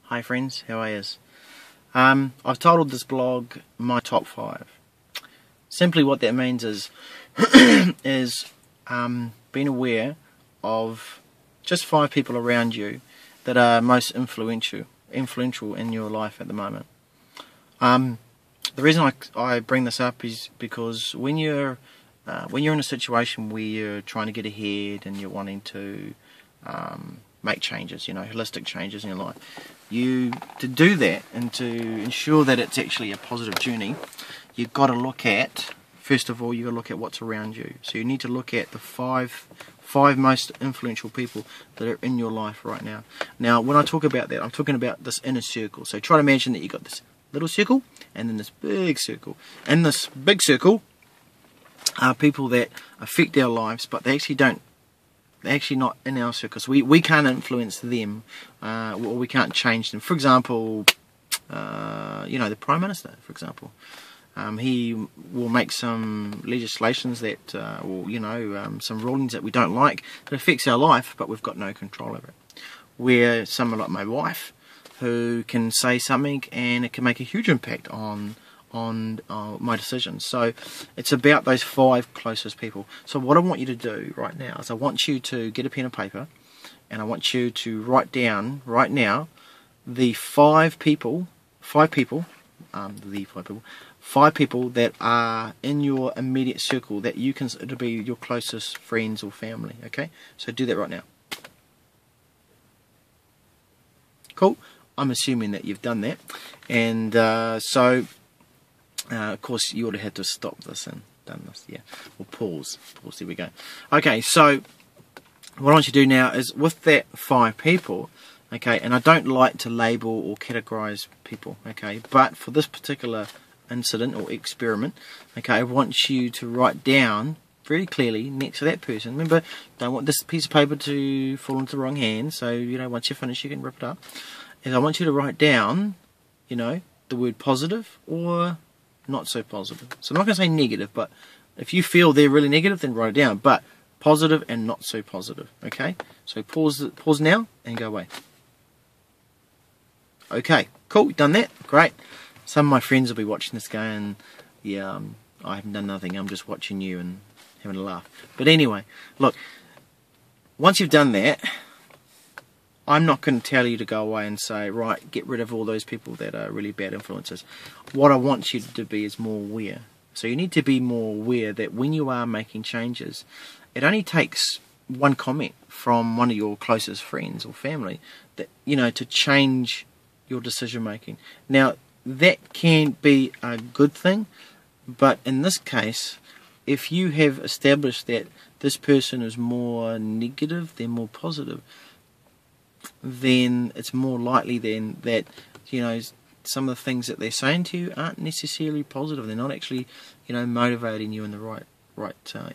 Hi friends, how are yous? I've titled this blog My Top 5. Simply what that means is being aware of just 5 people around you that are most influential in your life at the moment. The reason I bring this up is because when you're in a situation where you're trying to get ahead and you're wanting to make changes, holistic changes in your life, to do that and to ensure that it's actually a positive journey, you've got to look at, first of all, you've got to look at what's around you. So you need to look at the five most influential people that are in your life right now. Now, when I talk about that, I'm talking about this inner circle. So try to imagine that you've got this little circle and then this big circle. In this big circle are people that affect our lives, but they're actually not in our circles. We can't influence them, or we can't change them. For example, the Prime Minister, for example. He will make some legislations that, some rulings that we don't like that affects our life, but we've got no control over it. Where someone like my wife, who can say something and it can make a huge impact on my decisions. So it's about those 5 closest people. So what I want you to do right now is I want you to get a pen and paper, and I want you to write down right now the 5 people that are in your immediate circle that you consider to be your closest friends or family. Okay, so do that right now. Cool. I'm assuming that you've done that, and of course you would have had to stop this and done this, yeah, or pause, there we go. Okay, so what I want you to do now is with that 5 people, okay, and I don't like to label or categorize people, okay, but for this particular incident or experiment, okay, I want you to write down very clearly next to that person. Remember, don't want this piece of paper to fall into the wrong hands, so once you're finished you can rip it up. And I want you to write down, the word positive or not so positive. So I'm not going to say negative, but if you feel they're really negative, then write it down. But positive and not so positive. Okay? So pause now and go away. Okay, cool. Done that. Great. Some of my friends will be watching this going, yeah, I haven't done nothing. I'm just watching you and having a laugh. But anyway, look, once you've done that, I'm not going to tell you to go away and say, right, get rid of all those people that are really bad influences. What I want you to be is more aware. So you need to be more aware that when you are making changes, it only takes one comment from one of your closest friends or family that to change your decision making. Now, that can be a good thing, but in this case, if you have established that this person is more negative than more positive, then it's more likely then that some of the things that they're saying to you aren't necessarily positive. They're not actually motivating you in the right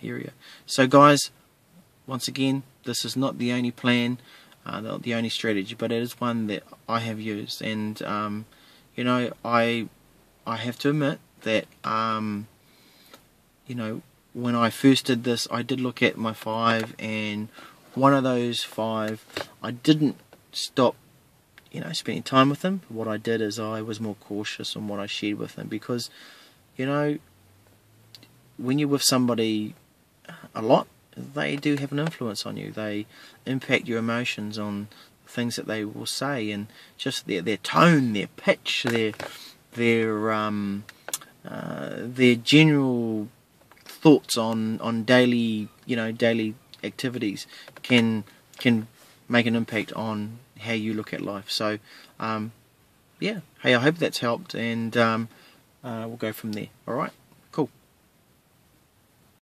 area. So guys, once again, this is not the only plan, not the only strategy, but it is one that I have used, and I have to admit that when I first did this, I did look at my 5, and one of those 5, I didn't stop spending time with them. What I did is I was more cautious on what I shared with them, because when you're with somebody a lot, they do have an influence on you. They impact your emotions on things that they will say, and just their tone, their pitch, their general thoughts on daily activities can make an impact on how you look at life. So yeah, hey, I hope that's helped, and we'll go from there. All right.